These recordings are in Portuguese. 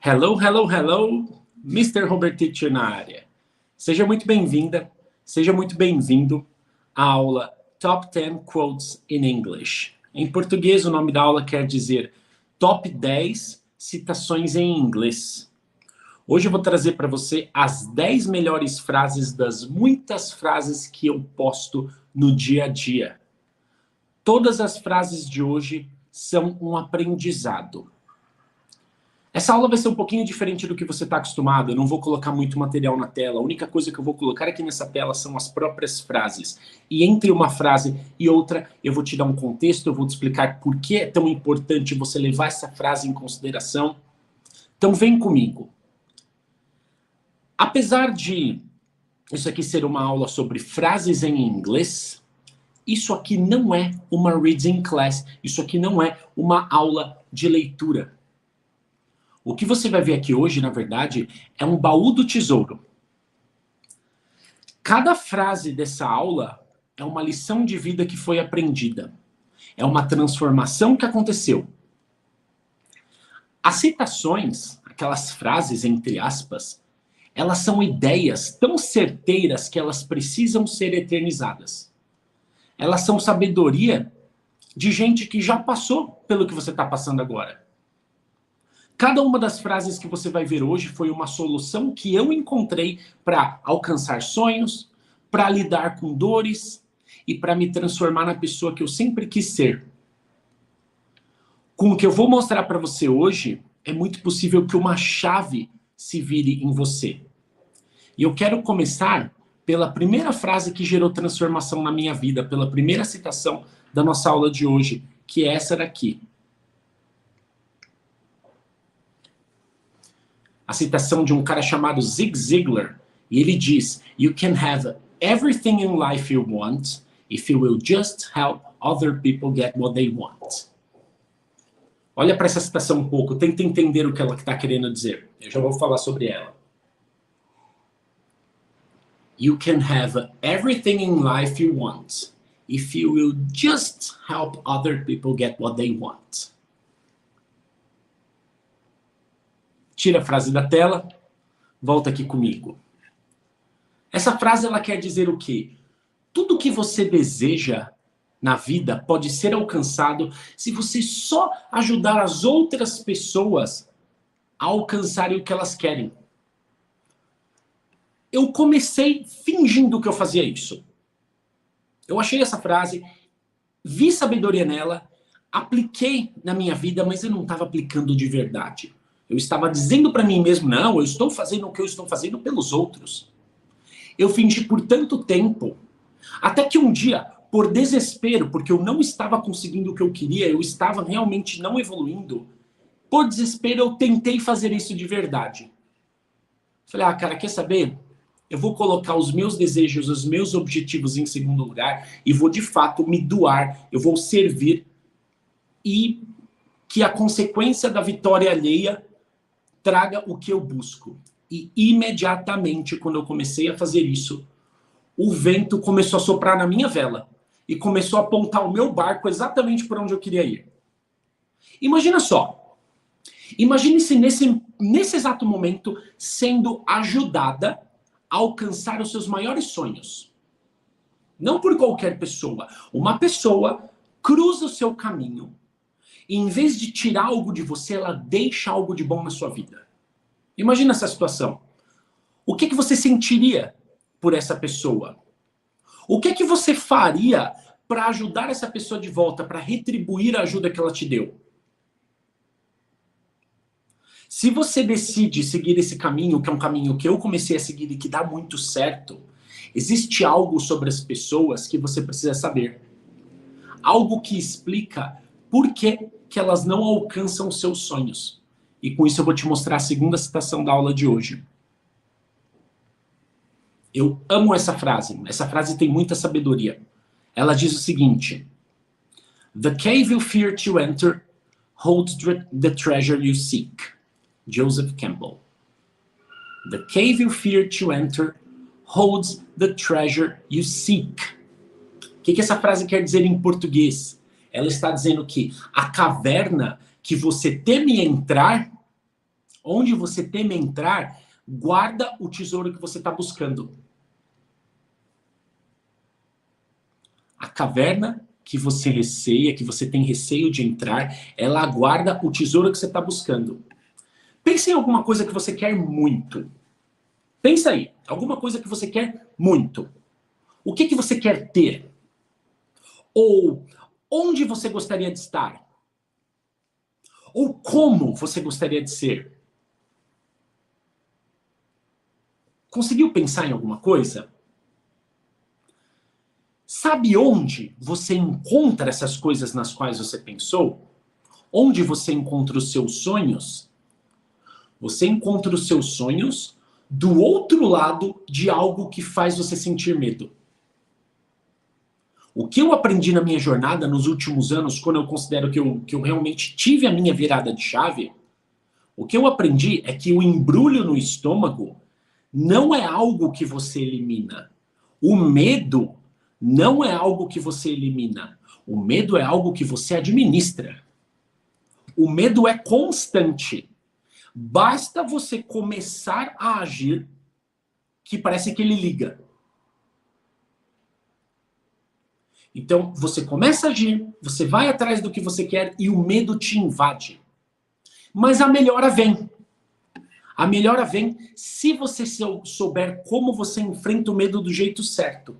Hello, hello, hello, Mr. Robert Teacher na área. Seja muito bem-vinda, seja muito bem-vindo à aula Top 10 Quotes in English. Em português, o nome da aula quer dizer Top 10 Citações em Inglês. Hoje eu vou trazer para você as 10 melhores frases das muitas frases que eu posto no dia a dia. Todas as frases de hoje são um aprendizado. Essa aula vai ser um pouquinho diferente do que você está acostumado. Eu não vou colocar muito material na tela. A única coisa que eu vou colocar aqui nessa tela são as próprias frases. E entre uma frase e outra, eu vou te dar um contexto, eu vou te explicar por que é tão importante você levar essa frase em consideração. Então vem comigo. Apesar de isso aqui ser uma aula sobre frases em inglês, isso aqui não é uma reading class, isso aqui não é uma aula de leitura. O que você vai ver aqui hoje, na verdade, é um baú do tesouro. Cada frase dessa aula é uma lição de vida que foi aprendida. É uma transformação que aconteceu. As citações, aquelas frases entre aspas, elas são ideias tão certeiras que elas precisam ser eternizadas. Elas são sabedoria de gente que já passou pelo que você está passando agora. Cada uma das frases que você vai ver hoje foi uma solução que eu encontrei para alcançar sonhos, para lidar com dores e para me transformar na pessoa que eu sempre quis ser. Com o que eu vou mostrar para você hoje, é muito possível que uma chave se vire em você. E eu quero começar pela primeira frase que gerou transformação na minha vida, pela primeira citação da nossa aula de hoje, que é essa daqui. A citação de um cara chamado Zig Ziglar, e ele diz: "You can have everything in life you want if you will just help other people get what they want." Olha para essa citação um pouco, tenta entender o que ela está querendo dizer. Eu já vou falar sobre ela. You can have everything in life you want if you will just help other people get what they want. Tira a frase da tela, volta aqui comigo. Essa frase ela quer dizer o quê? Tudo que você deseja na vida pode ser alcançado se você só ajudar as outras pessoas a alcançarem o que elas querem. Eu comecei fingindo que eu fazia isso. Eu achei essa frase, vi sabedoria nela, apliquei na minha vida, mas eu não estava aplicando de verdade. Eu estava dizendo para mim mesmo, não, eu estou fazendo o que eu estou fazendo pelos outros. Eu fingi por tanto tempo, até que um dia, por desespero, porque eu não estava conseguindo o que eu queria, eu estava realmente não evoluindo, por desespero eu tentei fazer isso de verdade. Falei, cara, quer saber? Eu vou colocar os meus desejos, os meus objetivos em segundo lugar e vou de fato me doar, eu vou servir e que a consequência da vitória alheia traga o que eu busco. E imediatamente, quando eu comecei a fazer isso, o vento começou a soprar na minha vela e começou a apontar o meu barco exatamente por onde eu queria ir. Imagina só. Imagine-se nesse exato momento sendo ajudada a alcançar os seus maiores sonhos. Não por qualquer pessoa. Uma pessoa cruza o seu caminho e em vez de tirar algo de você, ela deixa algo de bom na sua vida. Imagina essa situação. O que você sentiria por essa pessoa? O que você faria para ajudar essa pessoa de volta, para retribuir a ajuda que ela te deu? Se você decide seguir esse caminho, que é um caminho que eu comecei a seguir e que dá muito certo, existe algo sobre as pessoas que você precisa saber. Algo que explica por que elas não alcançam os seus sonhos. E com isso eu vou te mostrar a segunda citação da aula de hoje. Eu amo essa frase. Essa frase tem muita sabedoria. Ela diz o seguinte: "The cave you fear to enter holds the treasure you seek." Joseph Campbell. "The cave you fear to enter holds the treasure you seek." O que essa frase quer dizer em português? Ela está dizendo que a caverna que você teme entrar, onde você teme entrar, guarda o tesouro que você está buscando. A caverna que você receia, que você tem receio de entrar, ela guarda o tesouro que você está buscando. Pense em alguma coisa que você quer muito. Pensa aí, alguma coisa que você quer muito. O que você quer ter? Ou onde você gostaria de estar? Ou como você gostaria de ser? Conseguiu pensar em alguma coisa? Sabe onde você encontra essas coisas nas quais você pensou? Onde você encontra os seus sonhos? Você encontra os seus sonhos do outro lado de algo que faz você sentir medo. O que eu aprendi na minha jornada nos últimos anos, quando eu considero que eu realmente tive a minha virada de chave, o que eu aprendi é que o embrulho no estômago não é algo que você elimina. O medo não é algo que você elimina. O medo é algo que você administra. O medo é constante. Basta você começar a agir que parece que ele liga. Então, você começa a agir, você vai atrás do que você quer e o medo te invade. Mas a melhora vem. A melhora vem se você souber como você enfrenta o medo do jeito certo.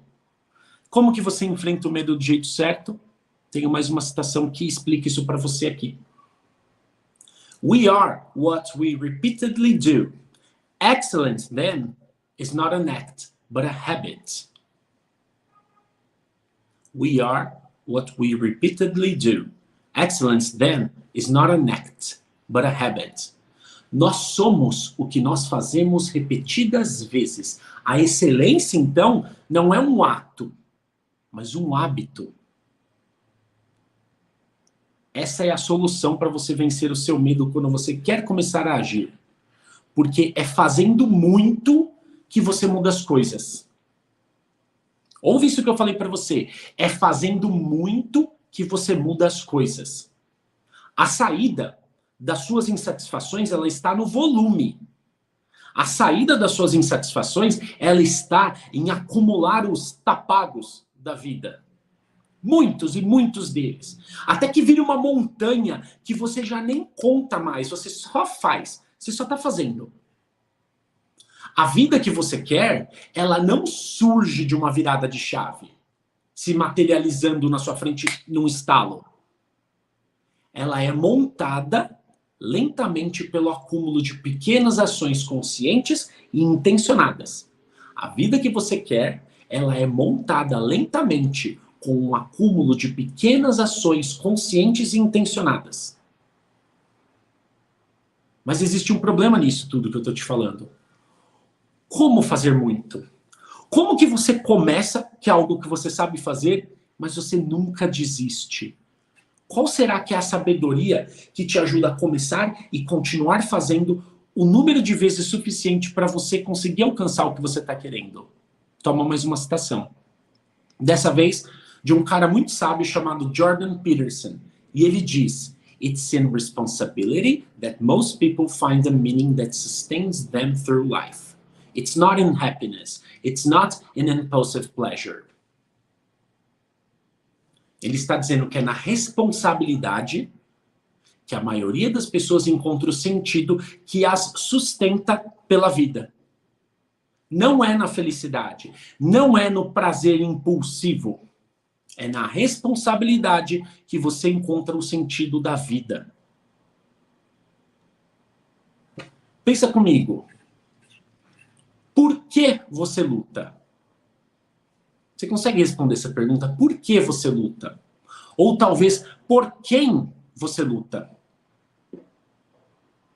Como que você enfrenta o medo do jeito certo? Tenho mais uma citação que explica isso para você aqui. We are what we repeatedly do. Excellence, then, is not an act, but a habit. We are what we repeatedly do. Excellence, then, is not an act, but a habit. Nós somos o que nós fazemos repetidas vezes. A excelência, então, não é um ato, mas um hábito. Essa é a solução para você vencer o seu medo quando você quer começar a agir. Porque é fazendo muito que você muda as coisas. Ouve isso que eu falei para você. É fazendo muito que você muda as coisas. A saída das suas insatisfações, ela está no volume. A saída das suas insatisfações, ela está em acumular os tapagos da vida. Muitos e muitos deles. Até que vire uma montanha que você já nem conta mais, você só faz, você só está fazendo. A vida que você quer, ela não surge de uma virada de chave, se materializando na sua frente num estalo. Ela é montada lentamente pelo acúmulo de pequenas ações conscientes e intencionadas. A vida que você quer, ela é montada lentamente com um acúmulo de pequenas ações conscientes e intencionadas. Mas existe um problema nisso tudo que eu estou te falando. Como fazer muito? Como que você começa, que é algo que você sabe fazer, mas você nunca desiste? Qual será que é a sabedoria que te ajuda a começar e continuar fazendo o número de vezes suficiente para você conseguir alcançar o que você está querendo? Toma mais uma citação. Dessa vez, de um cara muito sábio chamado Jordan Peterson. E ele diz: It's in responsibility that most people find a meaning that sustains them through life. It's not in happiness. It's not in impulsive pleasure. Ele está dizendo que é na responsabilidade que a maioria das pessoas encontra o sentido que as sustenta pela vida. Não é na felicidade, não é no prazer impulsivo. É na responsabilidade que você encontra o sentido da vida. Pensa comigo. Por que você luta? Você consegue responder essa pergunta? Por que você luta? Ou talvez, por quem você luta?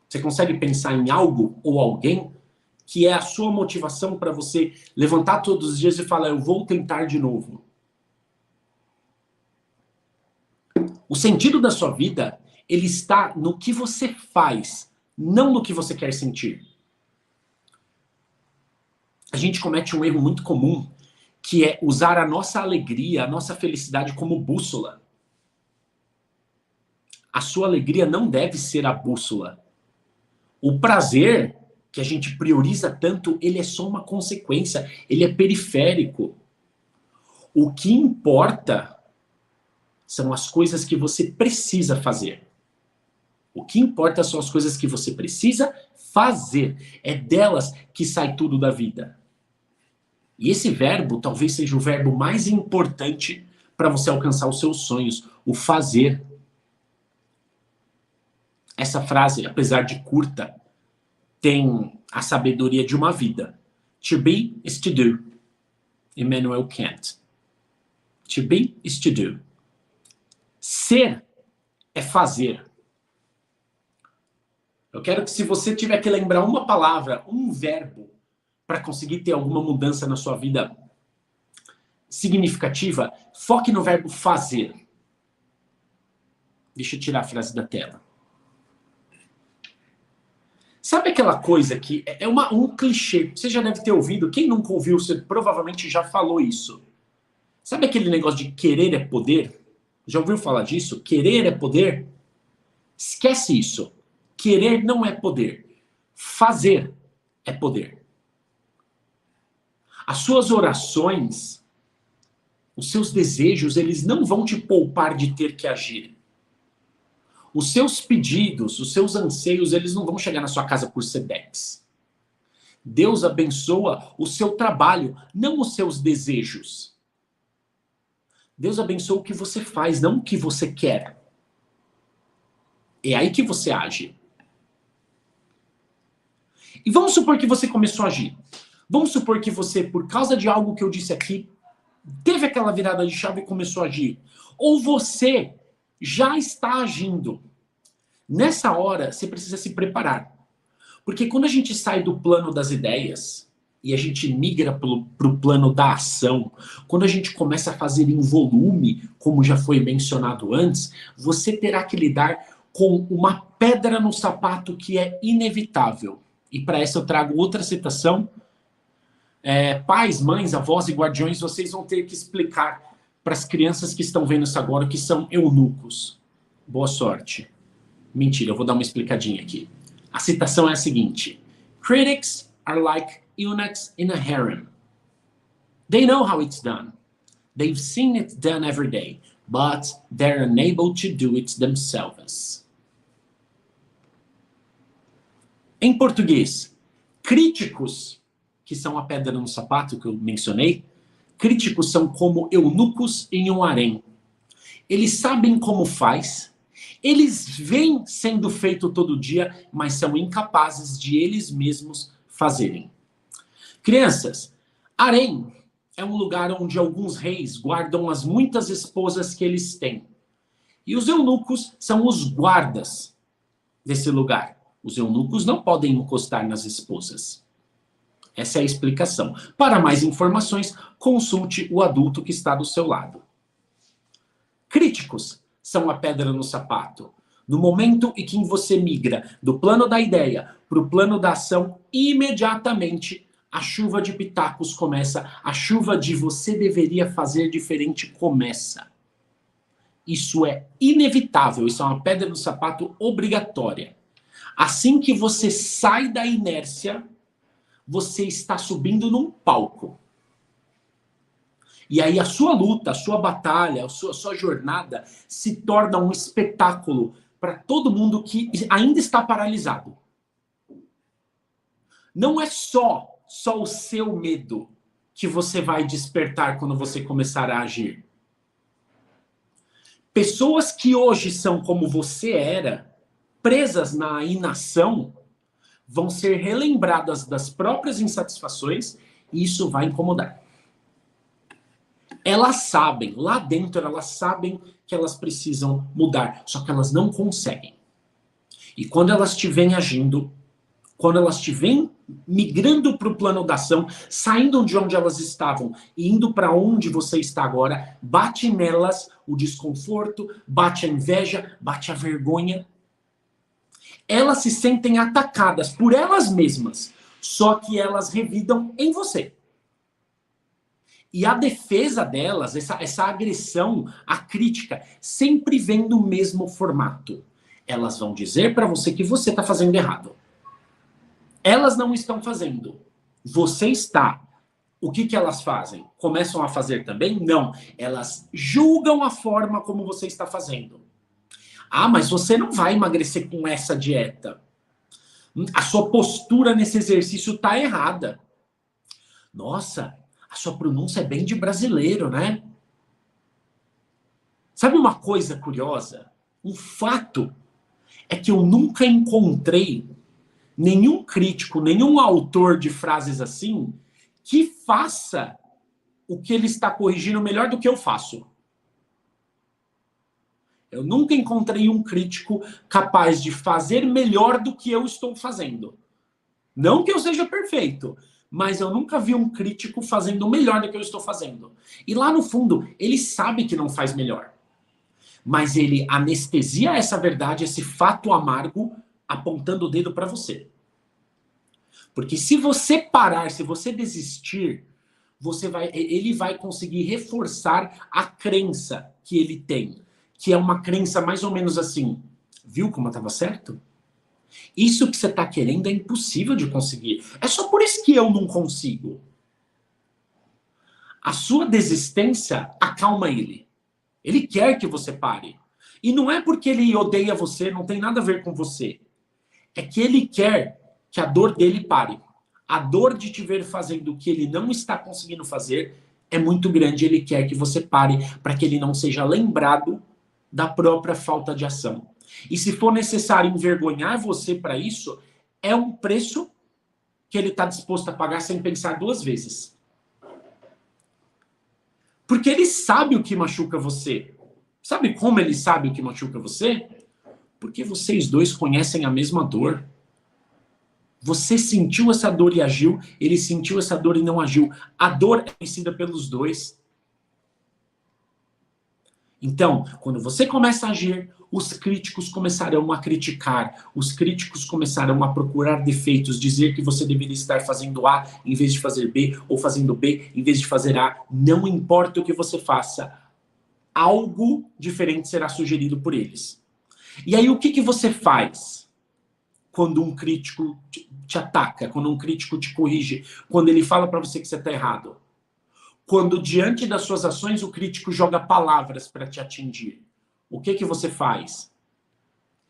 Você consegue pensar em algo ou alguém que é a sua motivação para você levantar todos os dias e falar: eu vou tentar de novo? O sentido da sua vida, ele está no que você faz, não no que você quer sentir. A gente comete um erro muito comum, que é usar a nossa alegria, a nossa felicidade como bússola. A sua alegria não deve ser a bússola. O prazer que a gente prioriza tanto, ele é só uma consequência, ele é periférico. O que importa são as coisas que você precisa fazer. O que importa são as coisas que você precisa fazer. É delas que sai tudo da vida. E esse verbo talvez seja o verbo mais importante para você alcançar os seus sonhos, o fazer. Essa frase, apesar de curta, tem a sabedoria de uma vida. To be is to do. Immanuel Kant. To be is to do. Ser é fazer. Eu quero que, se você tiver que lembrar uma palavra, um verbo, para conseguir ter alguma mudança na sua vida significativa, foque no verbo fazer. Deixa eu tirar a frase da tela. Sabe aquela coisa que é um clichê? Você já deve ter ouvido. Quem nunca ouviu, você provavelmente já falou isso. Sabe aquele negócio de querer é poder? Já ouviu falar disso? Querer é poder? Esquece isso. Querer não é poder. Fazer é poder. As suas orações, os seus desejos, eles não vão te poupar de ter que agir. Os seus pedidos, os seus anseios, eles não vão chegar na sua casa por Sedex. Deus abençoa o seu trabalho, não os seus desejos. Deus abençoa o que você faz, não o que você quer. É aí que você age. E vamos supor que você começou a agir. Vamos supor que você, por causa de algo que eu disse aqui, teve aquela virada de chave e começou a agir. Ou você já está agindo. Nessa hora, você precisa se preparar. Porque quando a gente sai do plano das ideias e a gente migra para o plano da ação, quando a gente começa a fazer em volume, como já foi mencionado antes, você terá que lidar com uma pedra no sapato que é inevitável. E para essa eu trago outra citação. Pais, mães, avós e guardiões, vocês vão ter que explicar para as crianças que estão vendo isso agora que são eunucos. Boa sorte. Mentira, eu vou dar uma explicadinha aqui. A citação é a seguinte: Critics are like eunuchs in a harem. They know how it's done. They've seen it done every day, but they're unable to do it themselves. Em português, críticos, que são a pedra no sapato que eu mencionei, críticos são como eunucos em um harém. Eles sabem como faz, eles veem sendo feito todo dia, mas são incapazes de eles mesmos fazerem. Crianças, harém é um lugar onde alguns reis guardam as muitas esposas que eles têm. E os eunucos são os guardas desse lugar. Os eunucos não podem encostar nas esposas. Essa é a explicação. Para mais informações, consulte o adulto que está do seu lado. Críticos são a pedra no sapato. No momento em que você migra do plano da ideia para o plano da ação, imediatamente a chuva de pitacos começa. A chuva de você deveria fazer diferente começa. Isso é inevitável. Isso é uma pedra no sapato obrigatória. Assim que você sai da inércia, você está subindo num palco. E aí a sua luta, a sua batalha, a sua jornada se torna um espetáculo para todo mundo que ainda está paralisado. Não é só o seu medo que você vai despertar quando você começar a agir. Pessoas que hoje são como você era, presas na inação, vão ser relembradas das próprias insatisfações e isso vai incomodar. Elas sabem, lá dentro elas sabem que elas precisam mudar, só que elas não conseguem. E quando elas te veem agindo, quando elas te veem migrando para o plano da ação, saindo de onde elas estavam e indo para onde você está agora, bate nelas o desconforto, bate a inveja, bate a vergonha. Elas se sentem atacadas por elas mesmas, só que elas revidam em você. E a defesa delas, essa agressão, a crítica, sempre vem no mesmo formato. Elas vão dizer para você que você está fazendo errado. Elas não estão fazendo. Você está. O que elas fazem? Começam a fazer também? Não. Elas julgam a forma como você está fazendo. Ah, mas você não vai emagrecer com essa dieta. A sua postura nesse exercício está errada. Nossa, a sua pronúncia é bem de brasileiro, né? Sabe uma coisa curiosa? Um fato é que eu nunca encontrei nenhum crítico, nenhum autor de frases assim que faça o que ele está corrigindo melhor do que eu faço. Eu nunca encontrei um crítico capaz de fazer melhor do que eu estou fazendo. Não que eu seja perfeito, mas eu nunca vi um crítico fazendo melhor do que eu estou fazendo. E lá no fundo, ele sabe que não faz melhor. Mas ele anestesia essa verdade, esse fato amargo, apontando o dedo para você. Porque se você parar, se você desistir, ele vai conseguir reforçar a crença que ele tem, que é uma crença mais ou menos assim. Viu como eu estava certo? Isso que você está querendo é impossível de conseguir. É só por isso que eu não consigo. A sua desistência acalma ele. Ele quer que você pare. E não é porque ele odeia você, não tem nada a ver com você. É que ele quer que a dor dele pare. A dor de te ver fazendo o que ele não está conseguindo fazer é muito grande. Ele quer que você pare para que ele não seja lembrado da própria falta de ação. E se for necessário envergonhar você para isso, é um preço que ele está disposto a pagar sem pensar duas vezes. Porque ele sabe o que machuca você. Sabe como ele sabe o que machuca você? Porque vocês dois conhecem a mesma dor. Você sentiu essa dor e agiu, ele sentiu essa dor e não agiu. A dor é conhecida pelos dois. Então, quando você começa a agir, os críticos começarão a criticar, os críticos começarão a procurar defeitos, dizer que você deveria estar fazendo A em vez de fazer B, ou fazendo B em vez de fazer A. Não importa o que você faça, algo diferente será sugerido por eles. E aí, o que você faz quando um crítico te ataca, quando um crítico te corrige, quando ele fala para você que você está errado? Quando, diante das suas ações, o crítico joga palavras para te atingir, o que você faz?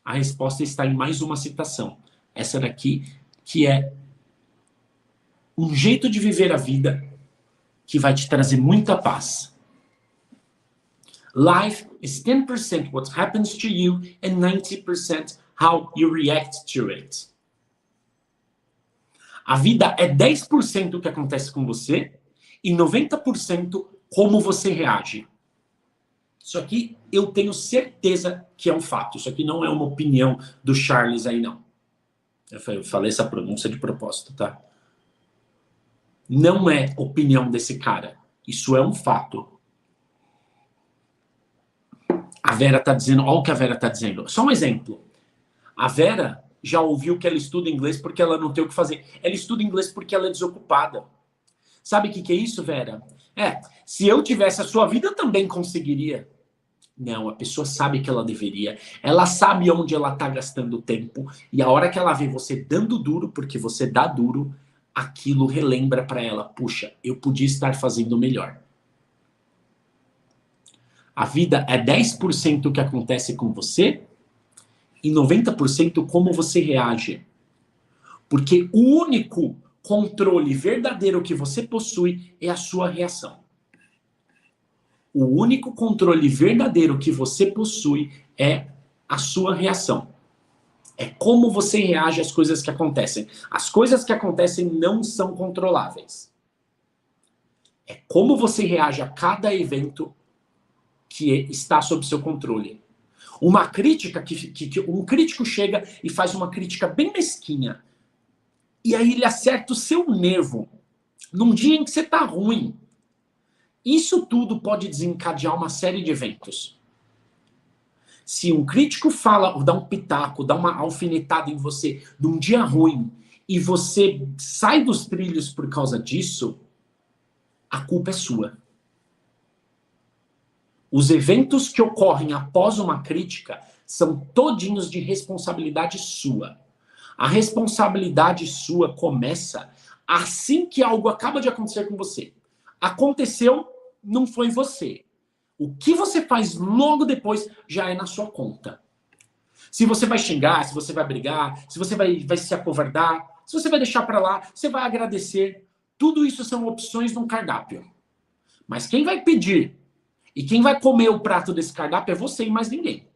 A resposta está em mais uma citação. Essa daqui, que é um jeito de viver a vida que vai te trazer muita paz. Life is 10% what happens to you and 90% how you react to it. A vida é 10% o que acontece com você e 90% como você reage. Isso aqui eu tenho certeza que é um fato. Isso aqui não é uma opinião do Charles aí, não. Eu falei essa pronúncia de propósito, tá? Não é opinião desse cara. Isso é um fato. A Vera tá dizendo... Olha o que a Vera tá dizendo. Só um exemplo. A Vera já ouviu que ela estuda inglês porque ela não tem o que fazer. Ela estuda inglês porque ela é desocupada. Sabe o que é isso, Vera? Se eu tivesse a sua vida, eu também conseguiria. Não, a pessoa sabe que ela deveria. Ela sabe onde ela está gastando tempo. E a hora que ela vê você dando duro, porque você dá duro, aquilo relembra para ela. Puxa, eu podia estar fazendo melhor. A vida é 10% o que acontece com você e 90% como você reage. Porque o único controle verdadeiro que você possui é a sua reação. O único controle verdadeiro que você possui é a sua reação. É como você reage às coisas que acontecem. As coisas que acontecem não são controláveis. É como você reage a cada evento que está sob seu controle. Uma crítica que um crítico chega e faz uma crítica bem mesquinha. E aí ele acerta o seu nervo num dia em que você está ruim. Isso tudo pode desencadear uma série de eventos. Se um crítico fala, ou dá um pitaco, dá uma alfinetada em você num dia ruim, e você sai dos trilhos por causa disso, a culpa é sua. Os eventos que ocorrem após uma crítica são todinhos de responsabilidade sua. A responsabilidade sua começa assim que algo acaba de acontecer com você. Aconteceu, não foi você. O que você faz logo depois já é na sua conta. Se você vai xingar, se você vai brigar, se você vai se acovardar, se você vai deixar para lá, você vai agradecer. Tudo isso são opções num cardápio. Mas quem vai pedir e quem vai comer o prato desse cardápio é você e mais ninguém.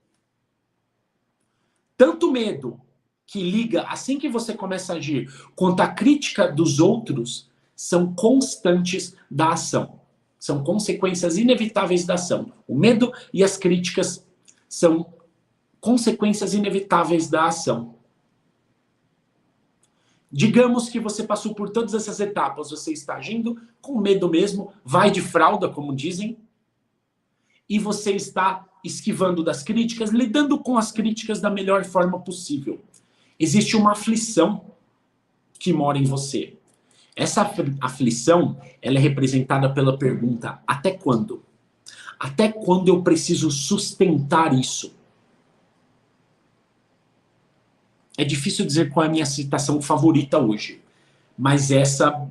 Tanto medo que liga assim que você começa a agir, quanto a crítica dos outros, são constantes da ação. São consequências inevitáveis da ação. O medo e as críticas são consequências inevitáveis da ação. Digamos que você passou por todas essas etapas, você está agindo com medo mesmo, vai de fralda, como dizem, e você está esquivando das críticas, lidando com as críticas da melhor forma possível. Existe uma aflição que mora em você. Essa aflição, ela é representada pela pergunta: até quando? Até quando eu preciso sustentar isso? É difícil dizer qual é a minha citação favorita hoje, mas essa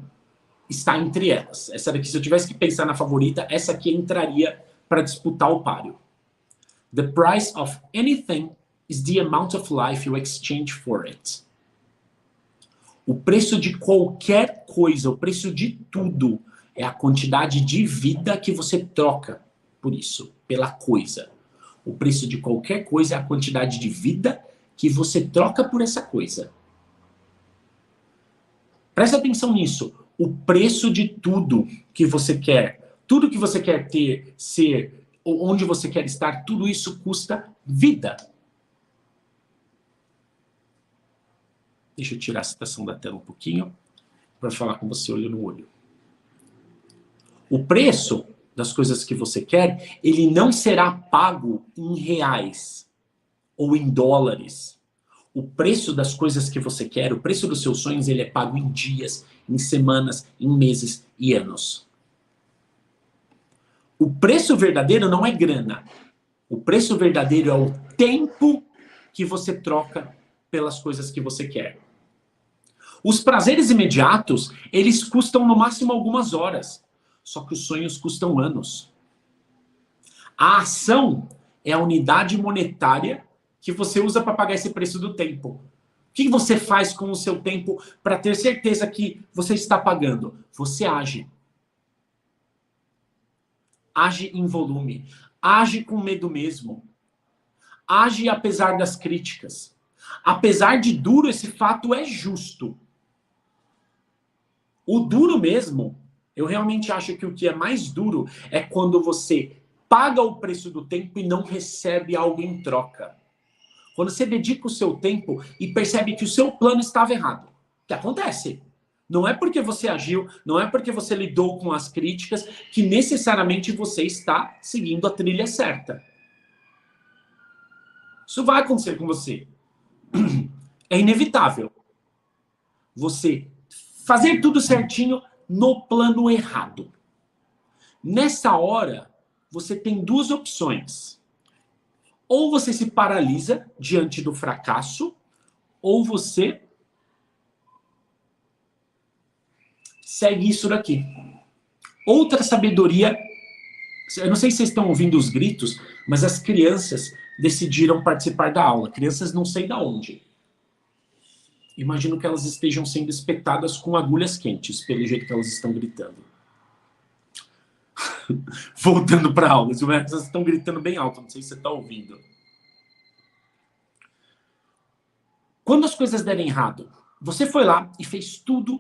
está entre elas. Essa daqui, se eu tivesse que pensar na favorita, essa aqui entraria para disputar o páreo. The price of anything is the amount of life you exchange for it. O preço de qualquer coisa, o preço de tudo, é a quantidade de vida que você troca por isso, pela coisa. O preço de qualquer coisa é a quantidade de vida que você troca por essa coisa. Presta atenção nisso. O preço de tudo que você quer, tudo que você quer ter, ser, onde você quer estar, tudo isso custa vida. Deixa eu tirar a citação da tela um pouquinho para falar com você olho no olho. O preço das coisas que você quer, ele não será pago em reais ou em dólares. O preço das coisas que você quer, o preço dos seus sonhos, ele é pago em dias, em semanas, em meses e anos. O preço verdadeiro não é grana. O preço verdadeiro é o tempo que você troca pelas coisas que você quer. Os prazeres imediatos, eles custam no máximo algumas horas. Só que os sonhos custam anos. A ação é a unidade monetária que você usa para pagar esse preço do tempo. O que você faz com o seu tempo para ter certeza que você está pagando? Você age. Age em volume. Age com medo mesmo. Age apesar das críticas. Apesar de duro, esse fato é justo. O duro mesmo, eu realmente acho que o que é mais duro é quando você paga o preço do tempo e não recebe algo em troca. Quando você dedica o seu tempo e percebe que o seu plano estava errado. O que acontece? Não é porque você agiu, não é porque você lidou com as críticas que necessariamente você está seguindo a trilha certa. Isso vai acontecer com você. É inevitável. Você fazer tudo certinho no plano errado. Nessa hora, você tem duas opções. Ou você se paralisa diante do fracasso, ou você segue isso daqui. Outra sabedoria, eu não sei se vocês estão ouvindo os gritos, mas as crianças decidiram participar da aula. Crianças não sei de onde. Imagino que elas estejam sendo espetadas com agulhas quentes, pelo jeito que elas estão gritando. Voltando para a aula, elas estão gritando bem alto, não sei se você está ouvindo. Quando as coisas derem errado, você foi lá e fez tudo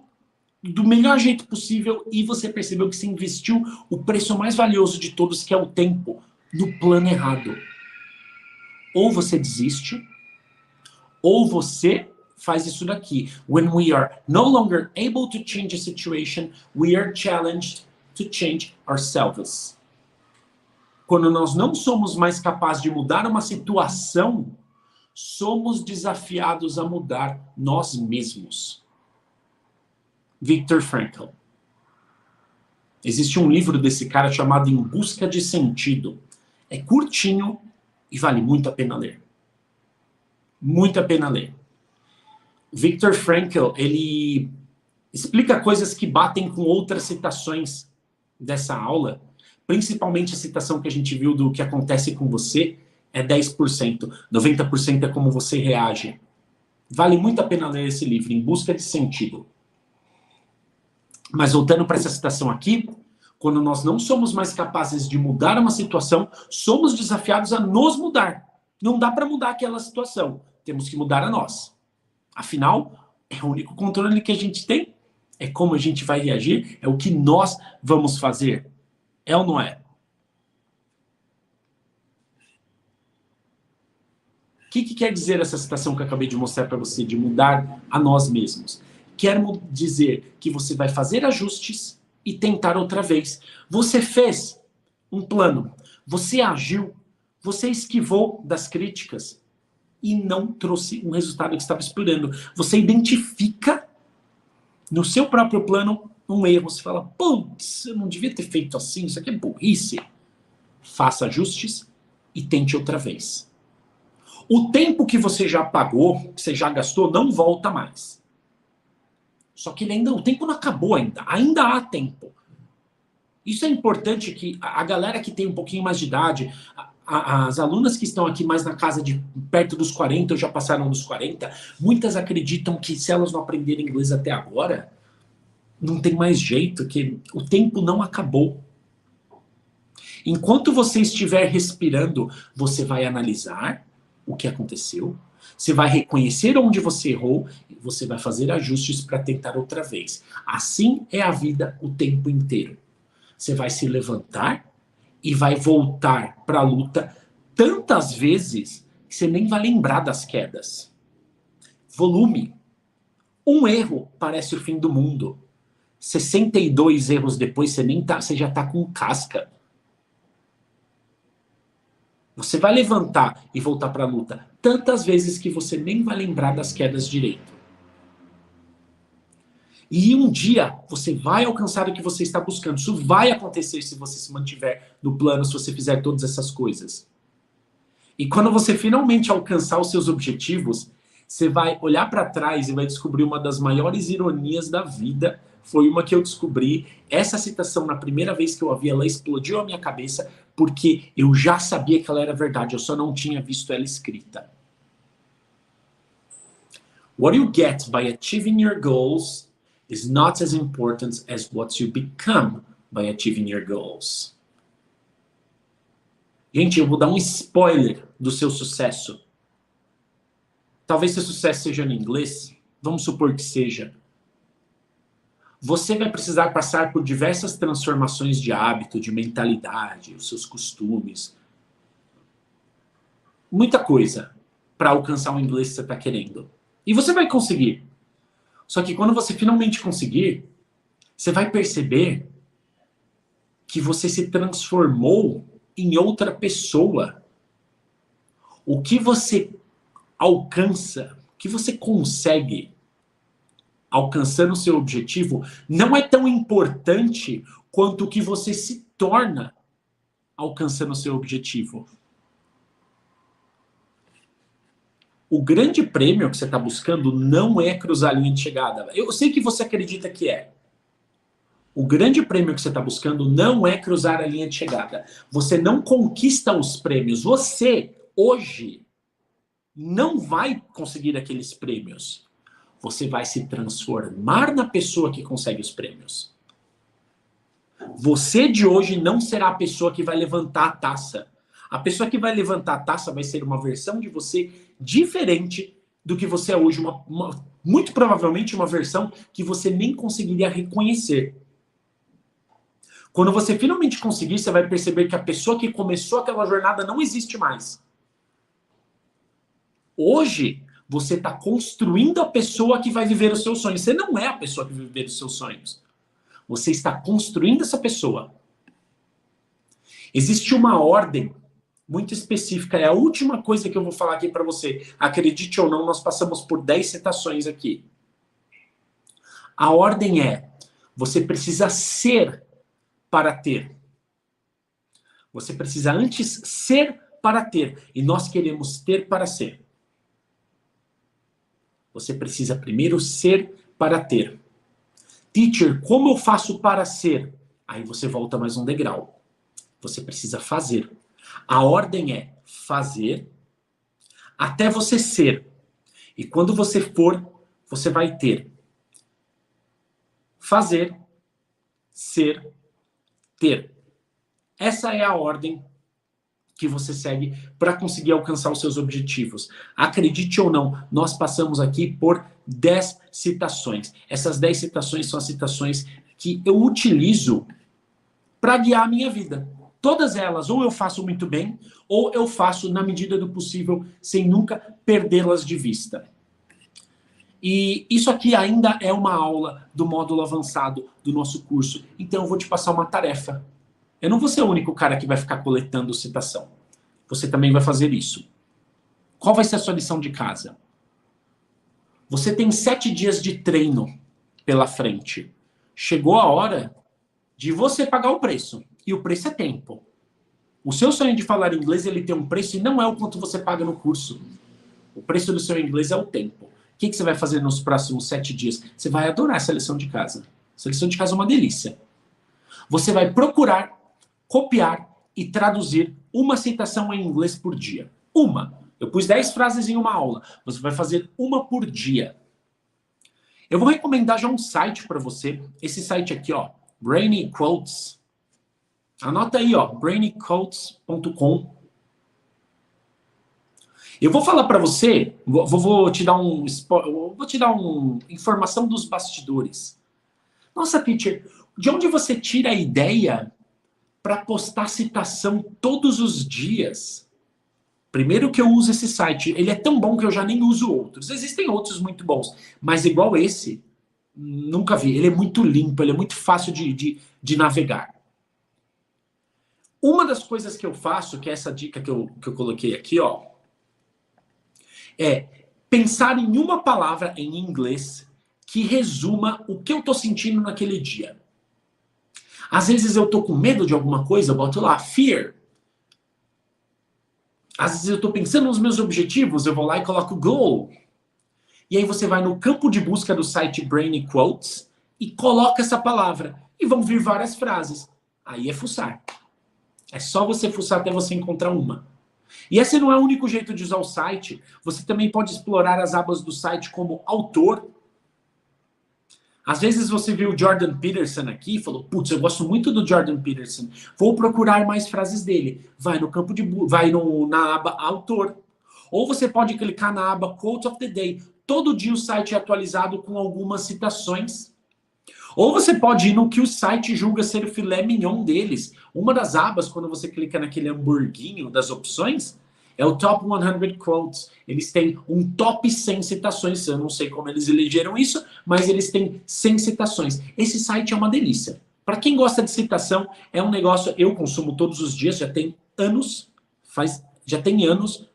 do melhor jeito possível e você percebeu que você investiu o preço mais valioso de todos, que é o tempo, no plano errado. Ou você desiste, ou você faz isso daqui. When we are no longer able to change a situation, we are challenged to change ourselves. Quando nós não somos mais capazes de mudar uma situação, somos desafiados a mudar nós mesmos. Viktor Frankl. Existe um livro desse cara chamado Em Busca de Sentido. É curtinho e vale muito a pena ler. Muito a pena ler. Viktor Frankl, ele explica coisas que batem com outras citações dessa aula, principalmente a citação que a gente viu do que acontece com você é 10%, 90% é como você reage. Vale muito a pena ler esse livro, Em Busca de Sentido. Mas voltando para essa citação aqui, quando nós não somos mais capazes de mudar uma situação, somos desafiados a nos mudar. Não dá para mudar aquela situação, temos que mudar a nós. Afinal, é o único controle que a gente tem. É como a gente vai reagir, é o que nós vamos fazer. É ou não é? O que quer dizer essa citação que eu acabei de mostrar para você, de mudar a nós mesmos? Quer dizer que você vai fazer ajustes e tentar outra vez. Você fez um plano, você agiu, você esquivou das críticas e não trouxe um resultado que estava esperando. Você identifica no seu próprio plano um erro. Você fala, putz, eu não devia ter feito assim, isso aqui é burrice. Faça ajustes e tente outra vez. O tempo que você já pagou, que você já gastou, não volta mais. Só que o tempo não acabou ainda há tempo. Isso é importante que a galera que tem um pouquinho mais de idade, as alunas que estão aqui mais na casa de perto dos 40, ou já passaram dos 40, muitas acreditam que se elas não aprenderem inglês até agora, não tem mais jeito, que o tempo não acabou. Enquanto você estiver respirando, você vai analisar o que aconteceu, você vai reconhecer onde você errou e você vai fazer ajustes para tentar outra vez. Assim é a vida o tempo inteiro. Você vai se levantar e vai voltar para a luta tantas vezes que você nem vai lembrar das quedas. Volume. Um erro parece o fim do mundo. 62 erros depois, você já está com casca. Você vai levantar e voltar para a luta tantas vezes que você nem vai lembrar das quedas direito. E um dia você vai alcançar o que você está buscando. Isso vai acontecer se você se mantiver no plano, se você fizer todas essas coisas. E quando você finalmente alcançar os seus objetivos, você vai olhar para trás e vai descobrir uma das maiores ironias da vida. Foi uma que eu descobri. Essa citação, na primeira vez que eu a vi, ela explodiu a minha cabeça, porque eu já sabia que ela era verdade, eu só não tinha visto ela escrita. What you get by achieving your goals is not as important as what you become by achieving your goals. Gente, eu vou dar um spoiler do seu sucesso. Talvez seu sucesso seja no inglês, vamos supor que seja. Você vai precisar passar por diversas transformações de hábito, de mentalidade, os seus costumes. Muita coisa para alcançar o inglês que você está querendo. E você vai conseguir. Só que quando você finalmente conseguir, você vai perceber que você se transformou em outra pessoa. O que você alcança, o que você consegue alcançando o seu objetivo, não é tão importante quanto o que você se torna alcançando o seu objetivo. O grande prêmio que você está buscando não é cruzar a linha de chegada. Eu sei que você acredita que é. O grande prêmio que você está buscando não é cruzar a linha de chegada. Você não conquista os prêmios. Você, hoje, não vai conseguir aqueles prêmios. Você vai se transformar na pessoa que consegue os prêmios. Você de hoje não será a pessoa que vai levantar a taça. A pessoa que vai levantar a taça vai ser uma versão de você diferente do que você é hoje. Muito provavelmente uma versão que você nem conseguiria reconhecer. Quando você finalmente conseguir, você vai perceber que a pessoa que começou aquela jornada não existe mais. Hoje, você está construindo a pessoa que vai viver os seus sonhos. Você não é a pessoa que vai viver os seus sonhos. Você está construindo essa pessoa. Existe uma ordem muito específica. É a última coisa que eu vou falar aqui para você. Acredite ou não, nós passamos por 10 citações aqui. A ordem é: você precisa ser para ter. Você precisa antes ser para ter. E nós queremos ter para ser. Você precisa primeiro ser para ter. Teacher, como eu faço para ser? Aí você volta mais um degrau. Você precisa fazer. A ordem é fazer até você ser. E quando você for, você vai ter. Fazer, ser, ter. Essa é a ordem que você segue para conseguir alcançar os seus objetivos. Acredite ou não, nós passamos aqui por 10 citações. Essas 10 citações são as citações que eu utilizo para guiar a minha vida. Todas elas, ou eu faço muito bem, ou eu faço na medida do possível, sem nunca perdê-las de vista. E isso aqui ainda é uma aula do módulo avançado do nosso curso. Então eu vou te passar uma tarefa. Eu não vou ser o único cara que vai ficar coletando citação. Você também vai fazer isso. Qual vai ser a sua lição de casa? Você tem 7 dias de treino pela frente. Chegou a hora de você pagar o preço. E o preço é tempo. O seu sonho de falar inglês, ele tem um preço e não é o quanto você paga no curso. O preço do seu inglês é o tempo. O que você vai fazer nos próximos 7 dias? Você vai adorar essa lição de casa. Essa lição de casa é uma delícia. Você vai procurar, copiar e traduzir uma citação em inglês por dia. Uma. Eu pus 10 frases em uma aula. Você vai fazer uma por dia. Eu vou recomendar já um site para você. Esse site aqui, ó, Brainy Quotes. Anota aí, ó, brainyquotes.com. Eu vou falar para você, vou te dar uma informação dos bastidores. Nossa, teacher, de onde você tira a ideia para postar citação todos os dias? Primeiro que eu uso esse site, ele é tão bom que eu já nem uso outros. Existem outros muito bons, mas igual esse, nunca vi. Ele é muito limpo, ele é muito fácil de navegar. Uma das coisas que eu faço, que é essa dica que eu coloquei aqui, ó, é pensar em uma palavra em inglês que resuma o que eu tô sentindo naquele dia. Às vezes eu tô com medo de alguma coisa, eu boto lá, fear. Às vezes eu tô pensando nos meus objetivos, eu vou lá e coloco goal. E aí você vai no campo de busca do site Brainy Quotes e coloca essa palavra. E vão vir várias frases. Aí é fuçar. É só você fuçar até você encontrar uma. E esse não é o único jeito de usar o site. Você também pode explorar as abas do site como autor. Às vezes você viu o Jordan Peterson aqui e falou, putz, eu gosto muito do Jordan Peterson. Vou procurar mais frases dele. Vai no campo de na aba autor. Ou você pode clicar na aba Quote of the Day. Todo dia o site é atualizado com algumas citações. Ou você pode ir no que o site julga ser o filé mignon deles. Uma das abas, quando você clica naquele hamburguinho das opções, é o Top 100 Quotes. Eles têm um top 100 citações. Eu não sei como eles elegeram isso, mas eles têm 100 citações. Esse site é uma delícia. Para quem gosta de citação, é um negócio... Eu consumo todos os dias, já tem anos,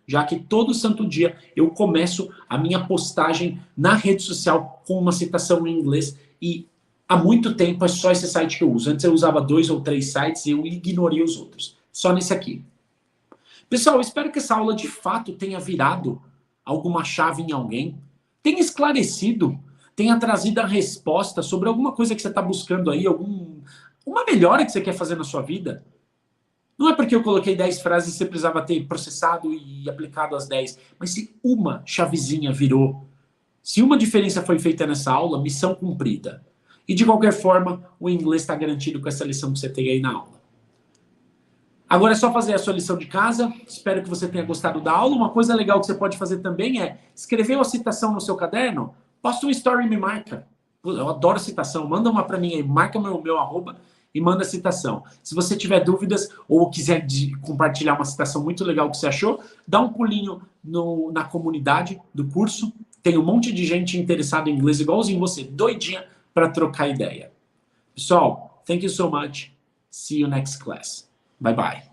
já que todo santo dia eu começo a minha postagem na rede social com uma citação em inglês e há muito tempo é só esse site que eu uso. Antes eu usava 2 ou 3 sites e eu ignorei os outros. Só nesse aqui. Pessoal, eu espero que essa aula de fato tenha virado alguma chave em alguém, tenha esclarecido, tenha trazido a resposta sobre alguma coisa que você está buscando aí, uma melhora que você quer fazer na sua vida. Não é porque eu coloquei 10 frases e você precisava ter processado e aplicado as 10, mas se uma chavezinha virou, se uma diferença foi feita nessa aula, missão cumprida. E de qualquer forma, o inglês está garantido com essa lição que você tem aí na aula. Agora é só fazer a sua lição de casa. Espero que você tenha gostado da aula. Uma coisa legal que você pode fazer também é escrever uma citação no seu caderno, posta um story e me marca. Eu adoro citação. Manda uma para mim aí, marca meu arroba e manda a citação. Se você tiver dúvidas ou quiser compartilhar uma citação muito legal que você achou, dá um pulinho na comunidade do curso. Tem um monte de gente interessada em inglês igualzinho você, doidinha para trocar ideia. Pessoal, thank you so much. See you next class. Bye bye.